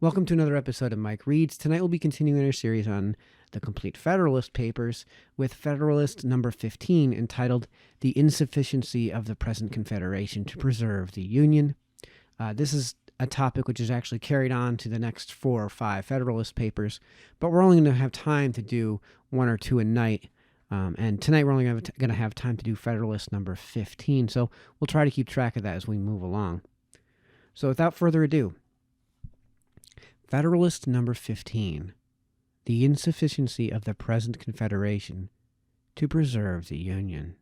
Welcome to another episode of Mike Reads. Tonight we'll be continuing our series on the complete Federalist Papers with Federalist number 15, entitled The Insufficiency of the Present Confederation to Preserve the Union. This is a topic which is actually carried on to the next 4 or 5 Federalist Papers, but we're only going to have time to do 1 or 2 a night. And tonight we're only going to have time to do Federalist number 15, so we'll try to keep track of that as we move along. So without further ado, Federalist number 15, The Insufficiency of the Present Confederation to Preserve the Union.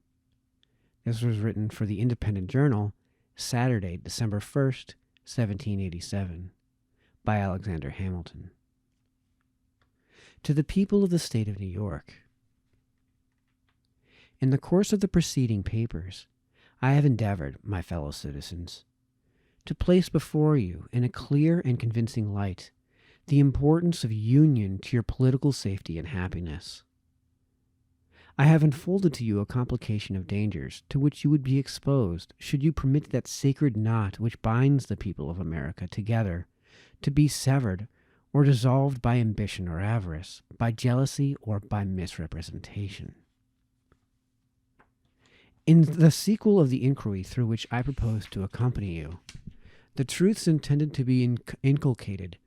This was written for the Independent Journal, Saturday, December 1st, 1787, by Alexander Hamilton. To the people of the state of New York. In the course of the preceding papers, I have endeavored, my fellow citizens, to place before you in a clear and convincing light the importance of union to your political safety and happiness. I have unfolded to you a complication of dangers to which you would be exposed should you permit that sacred knot which binds the people of America together to be severed or dissolved by ambition or avarice, by jealousy or by misrepresentation. In the sequel of the inquiry through which I propose to accompany you, the truths intended to be inculcated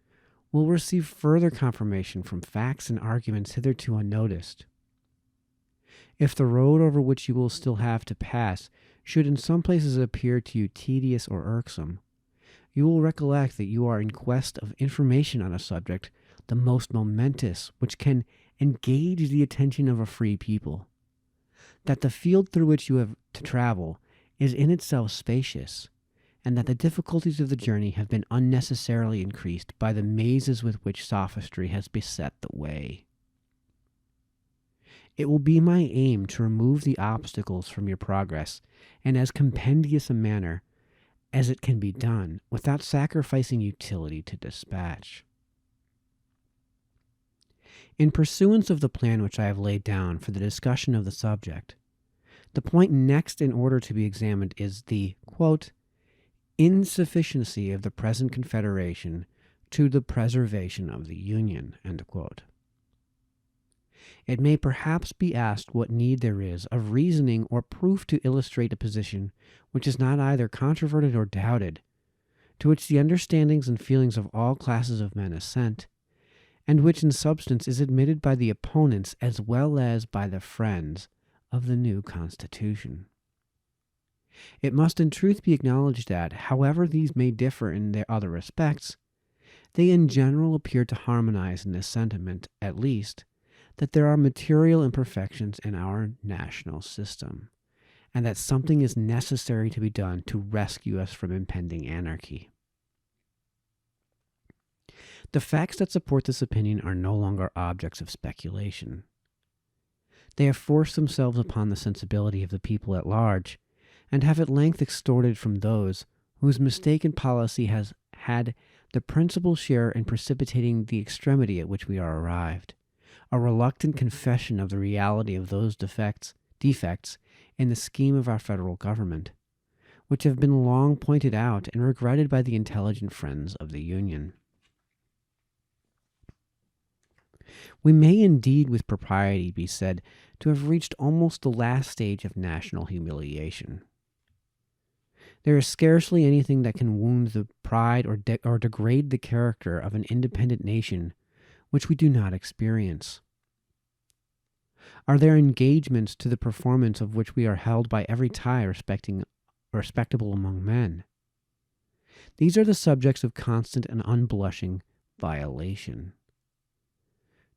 will receive further confirmation from facts and arguments hitherto unnoticed. If the road over which you will still have to pass should in some places appear to you tedious or irksome, you will recollect that you are in quest of information on a subject the most momentous which can engage the attention of a free people, that the field through which you have to travel is in itself spacious, and that the difficulties of the journey have been unnecessarily increased by the mazes with which sophistry has beset the way. It will be my aim to remove the obstacles from your progress in as compendious a manner as it can be done without sacrificing utility to dispatch. In pursuance of the plan which I have laid down for the discussion of the subject, the point next in order to be examined is the, quote, insufficiency of the present Confederation to the preservation of the Union, end quote. It may perhaps be asked what need there is of reasoning or proof to illustrate a position which is not either controverted or doubted, to which the understandings and feelings of all classes of men assent, and which in substance is admitted by the opponents as well as by the friends of the new Constitution. It must in truth be acknowledged that, however these may differ in their other respects, they in general appear to harmonize in this sentiment, at least, that there are material imperfections in our national system, and that something is necessary to be done to rescue us from impending anarchy. The facts that support this opinion are no longer objects of speculation. They have forced themselves upon the sensibility of the people at large, and have at length extorted from those whose mistaken policy has had the principal share in precipitating the extremity at which we are arrived, a reluctant confession of the reality of those defects in the scheme of our federal government, which have been long pointed out and regretted by the intelligent friends of the Union. We may indeed with propriety be said to have reached almost the last stage of national humiliation. There is scarcely anything that can wound the pride or degrade the character of an independent nation which we do not experience. Are there engagements to the performance of which we are held by every tie respectable among men? These are the subjects of constant and unblushing violation.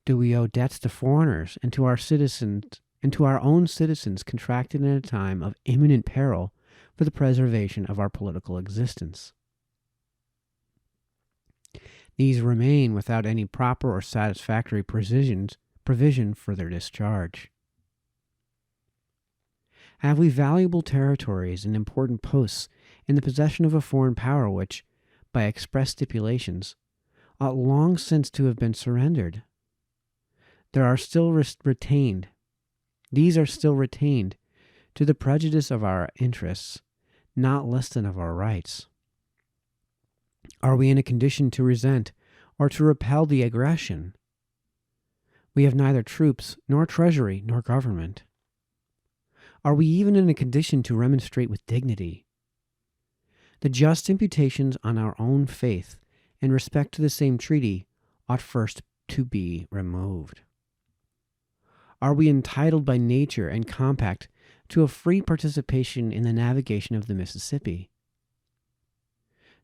Do we owe debts to foreigners and to our own citizens contracted in a time of imminent peril for the preservation of our political existence? These remain without any proper or satisfactory provision for their discharge. Have we valuable territories and important posts in the possession of a foreign power which, by express stipulations, ought long since to have been surrendered? These are still retained to the prejudice of our interests, not less than of our rights. Are we in a condition to resent or to repel the aggression. We have neither troops, nor treasury, nor government. Are we even in a condition to remonstrate with dignity? The just imputations on our own faith in respect to the same treaty ought first to be removed. Are we entitled by nature and compact to a free participation in the navigation of the Mississippi?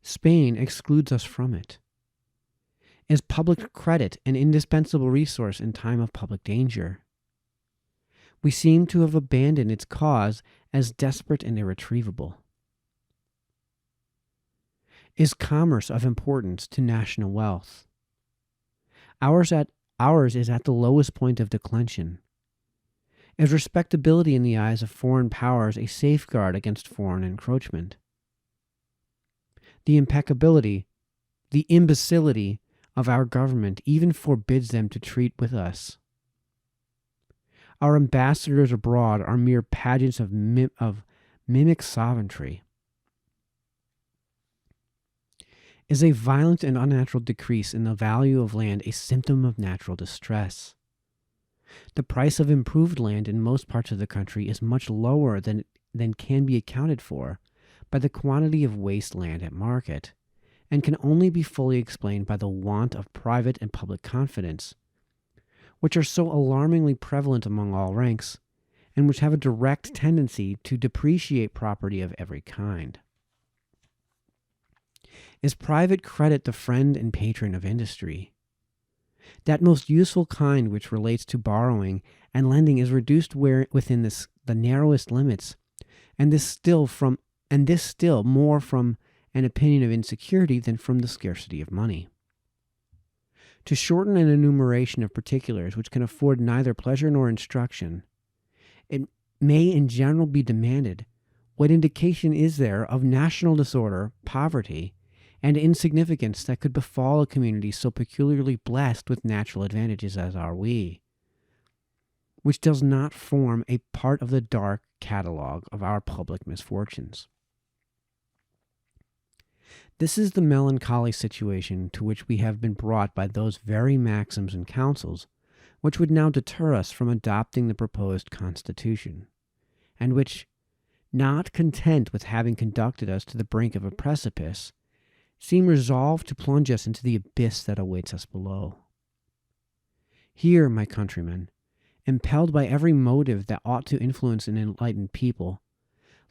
Spain excludes us from it. Is public credit an indispensable resource in time of public danger? We seem to have abandoned its cause as desperate and irretrievable. Is commerce of importance to national wealth? Ours is at the lowest point of declension. Is respectability in the eyes of foreign powers a safeguard against foreign encroachment? The imbecility of our government even forbids them to treat with us. Our ambassadors abroad are mere pageants of mimic sovereignty. Is a violent and unnatural decrease in the value of land a symptom of natural distress? The price of improved land in most parts of the country is much lower than can be accounted for by the quantity of waste land at market, and can only be fully explained by the want of private and public confidence, which are so alarmingly prevalent among all ranks, and which have a direct tendency to depreciate property of every kind. Is private credit the friend and patron of industry? That most useful kind which relates to borrowing and lending is reduced within the narrowest limits, and this still more from an opinion of insecurity than from the scarcity of money. To shorten an enumeration of particulars which can afford neither pleasure nor instruction, it may in general be demanded, what indication is there of national disorder, poverty, and insignificance that could befall a community so peculiarly blessed with natural advantages as are we, which does not form a part of the dark catalogue of our public misfortunes? This is the melancholy situation to which we have been brought by those very maxims and counsels which would now deter us from adopting the proposed Constitution, and which, not content with having conducted us to the brink of a precipice, seem resolved to plunge us into the abyss that awaits us below. Here, my countrymen, impelled by every motive that ought to influence an enlightened people,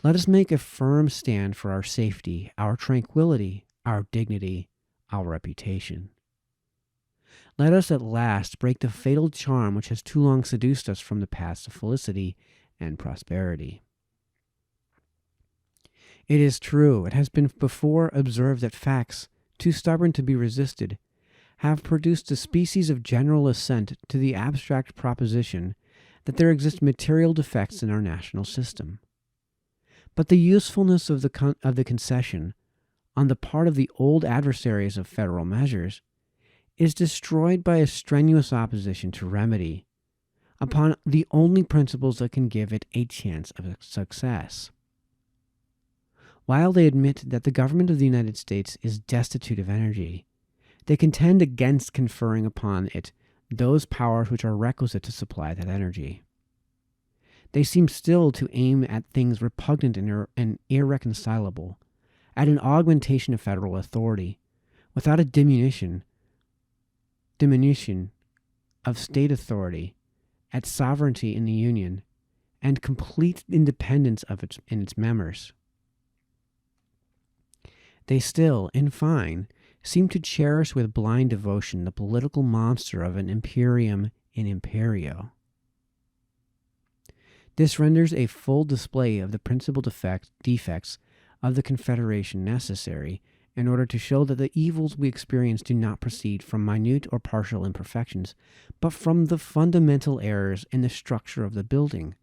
let us make a firm stand for our safety, our tranquility, our dignity, our reputation. Let us at last break the fatal charm which has too long seduced us from the paths of felicity and prosperity. It is true, it has been before observed that facts, too stubborn to be resisted, have produced a species of general assent to the abstract proposition that there exist material defects in our national system. But the usefulness of the concession on the part of the old adversaries of federal measures is destroyed by a strenuous opposition to remedy upon the only principles that can give it a chance of success. While they admit that the government of the United States is destitute of energy, they contend against conferring upon it those powers which are requisite to supply that energy. They seem still to aim at things repugnant and irreconcilable, at an augmentation of federal authority, without a diminution of state authority, at sovereignty in the Union, and complete independence of its members. They still, in fine, seem to cherish with blind devotion the political monster of an imperium in imperio. This renders a full display of the principal defects of the Confederation necessary in order to show that the evils we experience do not proceed from minute or partial imperfections, but from the fundamental errors in the structure of the building,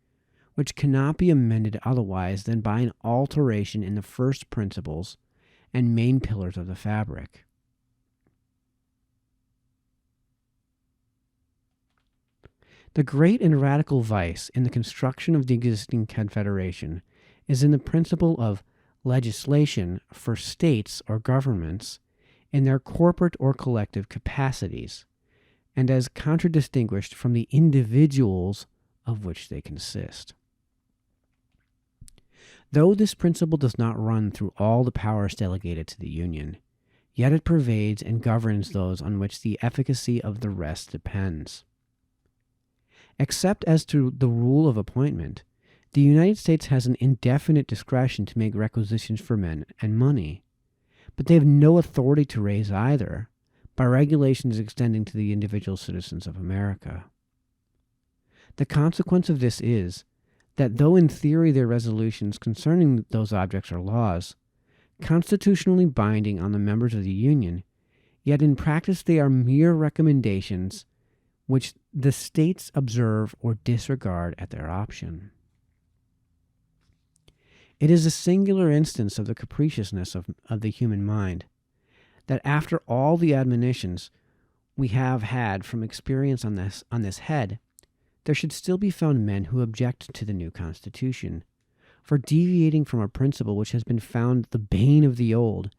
which cannot be amended otherwise than by an alteration in the first principles and main pillars of the fabric. The great and radical vice in the construction of the existing Confederation is in the principle of legislation for states or governments in their corporate or collective capacities, and as contradistinguished from the individuals of which they consist. Though this principle does not run through all the powers delegated to the Union, yet it pervades and governs those on which the efficacy of the rest depends. Except as to the rule of appointment, the United States has an indefinite discretion to make requisitions for men and money, but they have no authority to raise either, by regulations extending to the individual citizens of America. The consequence of this is that though in theory their resolutions concerning those objects are laws, constitutionally binding on the members of the Union, yet in practice they are mere recommendations which the states observe or disregard at their option. It is a singular instance of the capriciousness of the human mind that after all the admonitions we have had from experience on this head, there should still be found men who object to the new Constitution for deviating from a principle which has been found the bane of the old,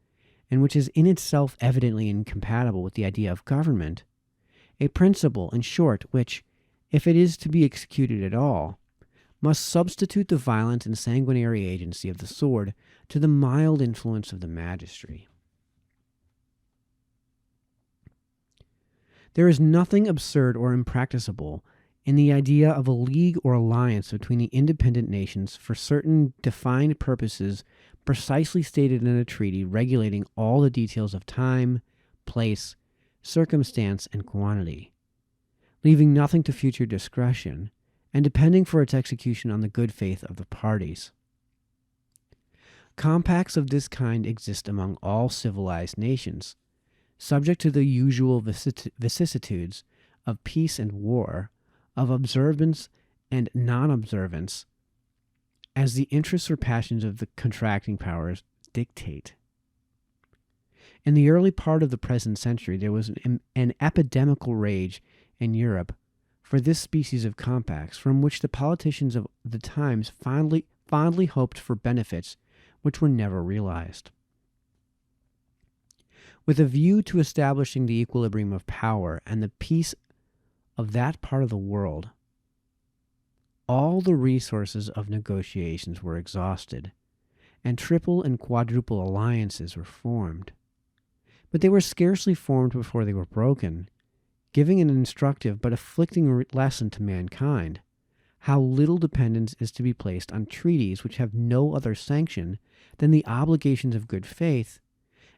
and which is in itself evidently incompatible with the idea of government, a principle, in short, which, if it is to be executed at all, must substitute the violent and sanguinary agency of the sword to the mild influence of the magistracy. There is nothing absurd or impracticable in the idea of a league or alliance between the independent nations for certain defined purposes precisely stated in a treaty regulating all the details of time, place, circumstance, and quantity, leaving nothing to future discretion, and depending for its execution on the good faith of the parties. Compacts of this kind exist among all civilized nations, subject to the usual vicissitudes of peace and war, of observance and non-observance, as the interests or passions of the contracting powers dictate. In the early part of the present century, there was an epidemical rage in Europe for this species of compacts, from which the politicians of the times fondly hoped for benefits which were never realized. With a view to establishing the equilibrium of power and the peace of that part of the world, all the resources of negotiations were exhausted, and triple and quadruple alliances were formed. But they were scarcely formed before they were broken, giving an instructive but afflicting lesson to mankind, how little dependence is to be placed on treaties which have no other sanction than the obligations of good faith,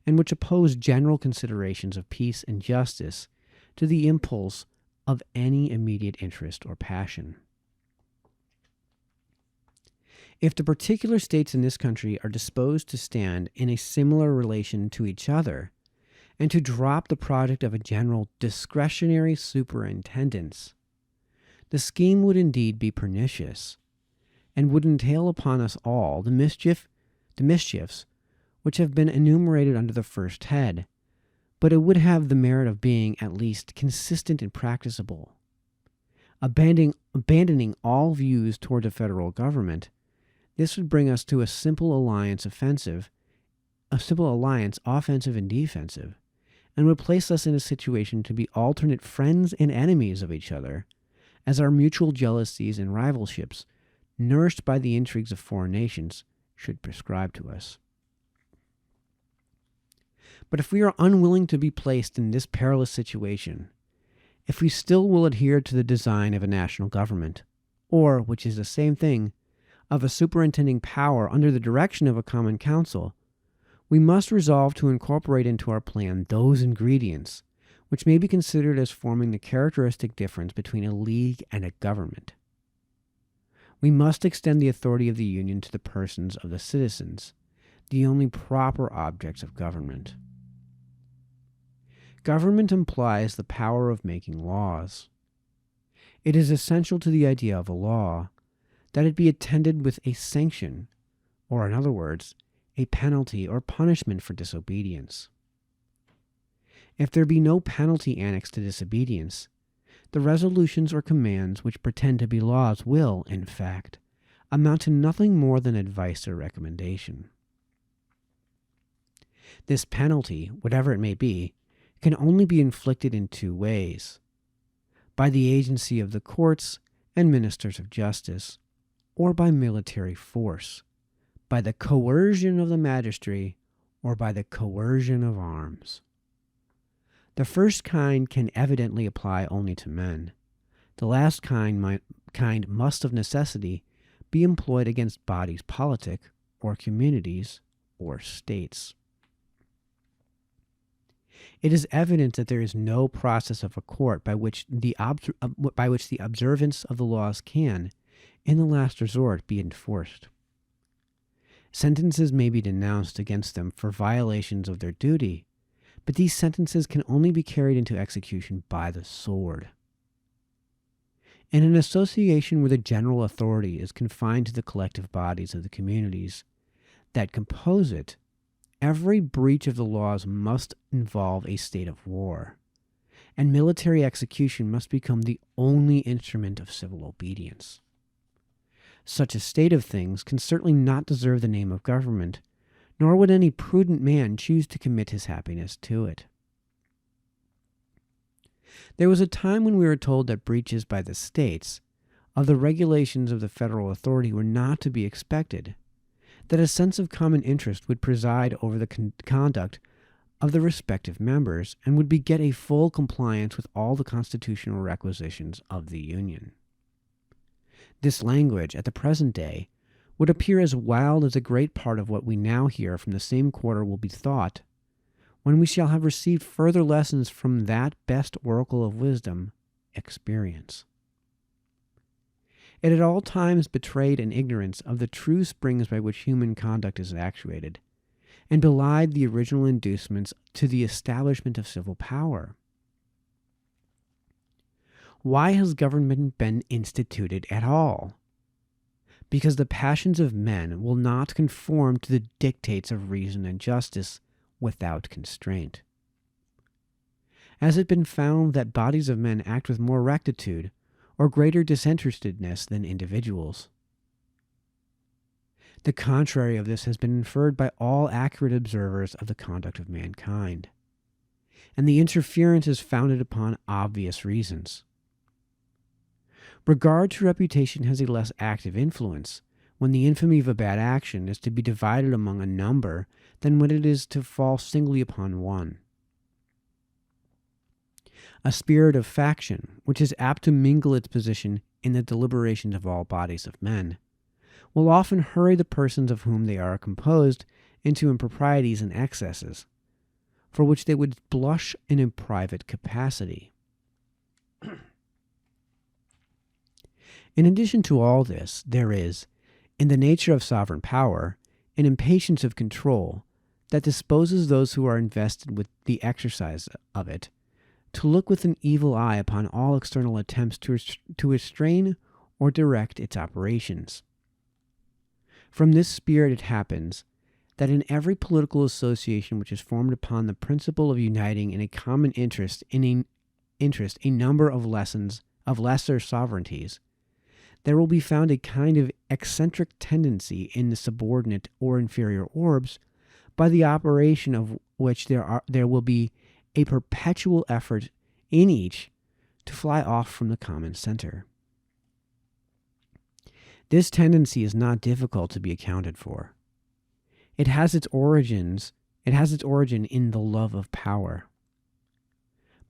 and which oppose general considerations of peace and justice to the impulse of any immediate interest or passion. If the particular states in this country are disposed to stand in a similar relation to each other, and to drop the project of a general discretionary superintendence, the scheme would indeed be pernicious, and would entail upon us all the mischiefs which have been enumerated under the first head, but it would have the merit of being at least consistent and practicable. Abandoning all views toward a federal government, this would bring us to a simple alliance offensive and defensive, and would place us in a situation to be alternate friends and enemies of each other, as our mutual jealousies and rivalships, nourished by the intrigues of foreign nations, should prescribe to us. But if we are unwilling to be placed in this perilous situation, if we still will adhere to the design of a national government, or, which is the same thing, of a superintending power under the direction of a common council, we must resolve to incorporate into our plan those ingredients which may be considered as forming the characteristic difference between a league and a government. We must extend the authority of the Union to the persons of the citizens, the only proper objects of government. Government implies the power of making laws. It is essential to the idea of a law that it be attended with a sanction, or in other words, a penalty or punishment for disobedience. If there be no penalty annexed to disobedience, the resolutions or commands which pretend to be laws will, in fact, amount to nothing more than advice or recommendation. This penalty, whatever it may be, can only be inflicted in two ways: by the agency of the courts and ministers of justice, or by military force, by the coercion of the magistracy, or by the coercion of arms. The first kind can evidently apply only to men. The last kind must of necessity be employed against bodies politic, or communities, or states. It is evident that there is no process of a court by which the observance of the laws can, in the last resort, be enforced. Sentences may be denounced against them for violations of their duty, but these sentences can only be carried into execution by the sword. In an association where the general authority is confined to the collective bodies of the communities that compose it, every breach of the laws must involve a state of war, and military execution must become the only instrument of civil obedience. Such a state of things can certainly not deserve the name of government, nor would any prudent man choose to commit his happiness to it. There was a time when we were told that breaches by the states of the regulations of the federal authority were not to be expected, that a sense of common interest would preside over the conduct of the respective members and would beget a full compliance with all the constitutional requisitions of the Union. This language, at the present day, would appear as wild as a great part of what we now hear from the same quarter will be thought, when we shall have received further lessons from that best oracle of wisdom, experience. It at all times betrayed an ignorance of the true springs by which human conduct is actuated, and belied the original inducements to the establishment of civil power. Why has government been instituted at all? Because the passions of men will not conform to the dictates of reason and justice without constraint. Has it been found that bodies of men act with more rectitude or greater disinterestedness than individuals? The contrary of this has been inferred by all accurate observers of the conduct of mankind, and the interference is founded upon obvious reasons. Regard to reputation has a less active influence when the infamy of a bad action is to be divided among a number than when it is to fall singly upon one. A spirit of faction, which is apt to mingle its position in the deliberations of all bodies of men, will often hurry the persons of whom they are composed into improprieties and excesses, for which they would blush in a private capacity. In addition to all this, there is, in the nature of sovereign power, an impatience of control that disposes those who are invested with the exercise of it to look with an evil eye upon all external attempts to restrain or direct its operations. From this spirit it happens that in every political association which is formed upon the principle of uniting in a common interest a number of lesser sovereignties, there will be found a kind of eccentric tendency in the subordinate or inferior orbs, by the operation of which there will be a perpetual effort in each to fly off from the common center. This tendency is not difficult to be accounted for. It has its origin in the love of power.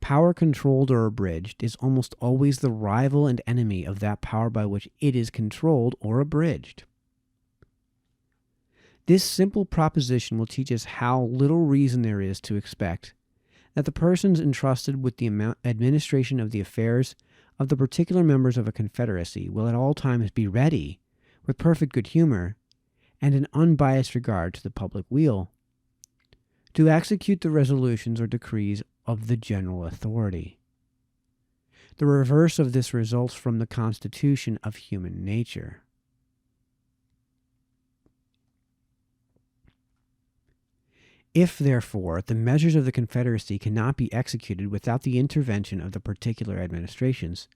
Power controlled or abridged is almost always the rival and enemy of that power by which it is controlled or abridged. This simple proposition will teach us how little reason there is to expect that the persons entrusted with the administration of the affairs of the particular members of a confederacy will at all times be ready, with perfect good humor, and an unbiased regard to the public weal, to execute the resolutions or decrees of the general authority. The reverse of this results from the constitution of human nature. If, therefore, the measures of the Confederacy cannot be executed without the intervention of the particular administrations,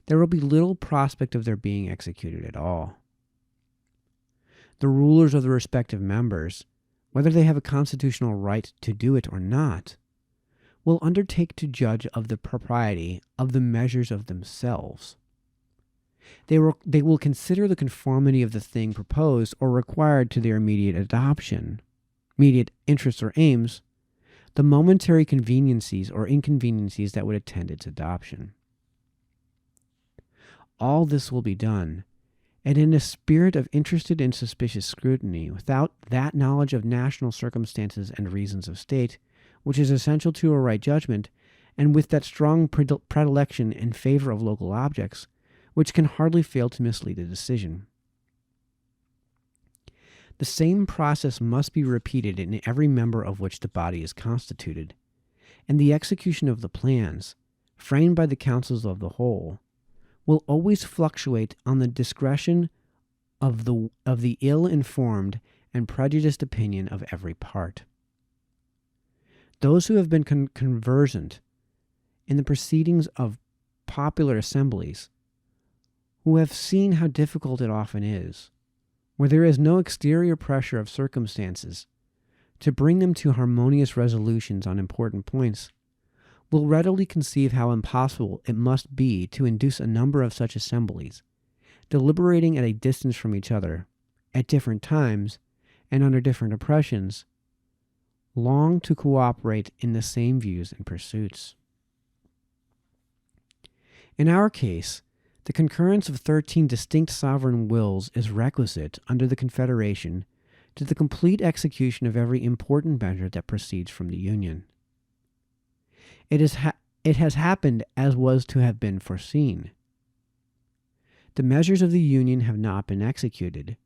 there will be little prospect of their being executed at all. The rulers of the respective members whether they have a constitutional right to do it or not, will undertake to judge of the propriety of the measures of themselves. They will consider the conformity of the thing proposed or required to their immediate interests or aims, the momentary conveniencies or inconveniencies that would attend its adoption. All this will be done, and in a spirit of interested and suspicious scrutiny, without that knowledge of national circumstances and reasons of state, which is essential to a right judgment, and with that strong predilection in favor of local objects, which can hardly fail to mislead a decision. The same process must be repeated in every member of which the body is constituted, and the execution of the plans, framed by the councils of the whole, will always fluctuate on the discretion of the ill-informed and prejudiced opinion of every part. Those who have been conversant in the proceedings of popular assemblies, who have seen how difficult it often is, where there is no exterior pressure of circumstances, to bring them to harmonious resolutions on important points, will readily conceive how impossible it must be to induce a number of such assemblies, deliberating at a distance from each other, at different times, and under different impressions, long to cooperate in the same views and pursuits. In our case, the concurrence of 13 distinct sovereign wills is requisite under the Confederation to the complete execution of every important measure that proceeds from the Union. It has happened as was to have been foreseen. The measures of the Union have not been executed.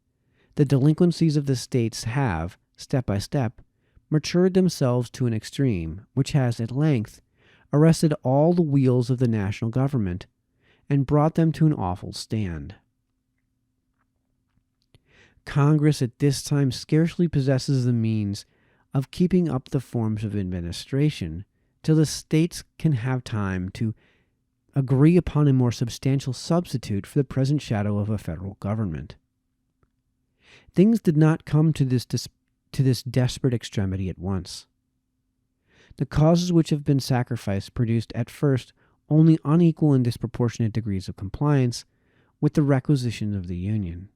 The delinquencies of the states have, step by step, matured themselves to an extreme which has, at length, arrested all the wheels of the national government and brought them to an awful stand. Congress at this time scarcely possesses the means of keeping up the forms of administration till the states can have time to agree upon a more substantial substitute for the present shadow of a federal government. Things did not come to this desperate extremity at once. The causes which have been sacrificed produced at first only unequal and disproportionate degrees of compliance with the requisitions of the Union.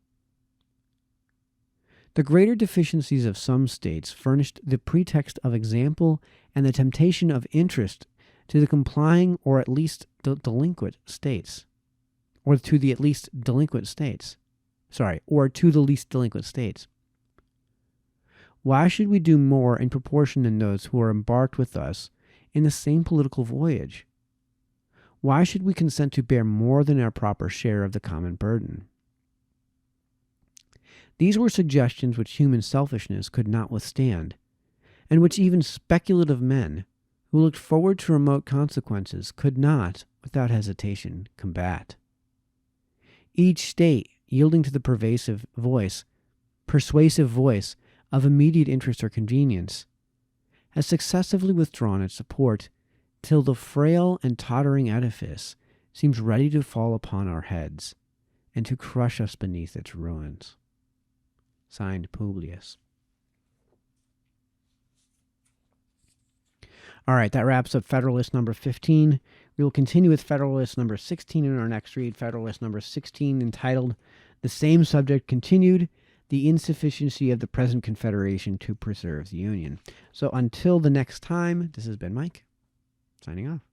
The greater deficiencies of some states furnished the pretext of example and the temptation of interest to the complying or at least delinquent states, or to the least delinquent states. Why should we do more in proportion than those who are embarked with us in the same political voyage? Why should we consent to bear more than our proper share of the common burden? These were suggestions which human selfishness could not withstand, and which even speculative men, who looked forward to remote consequences, could not, without hesitation, combat. Each state, yielding to the persuasive voice of immediate interest or convenience, has successively withdrawn its support till the frail and tottering edifice seems ready to fall upon our heads and to crush us beneath its ruins. Signed, Publius. All right, that wraps up Federalist number 15. We will continue with Federalist number 16 in our next read, Federalist number 16, entitled The Same Subject Continued, the Insufficiency of the Present Confederation to Preserve the Union. So until the next time, this has been Mike, signing off.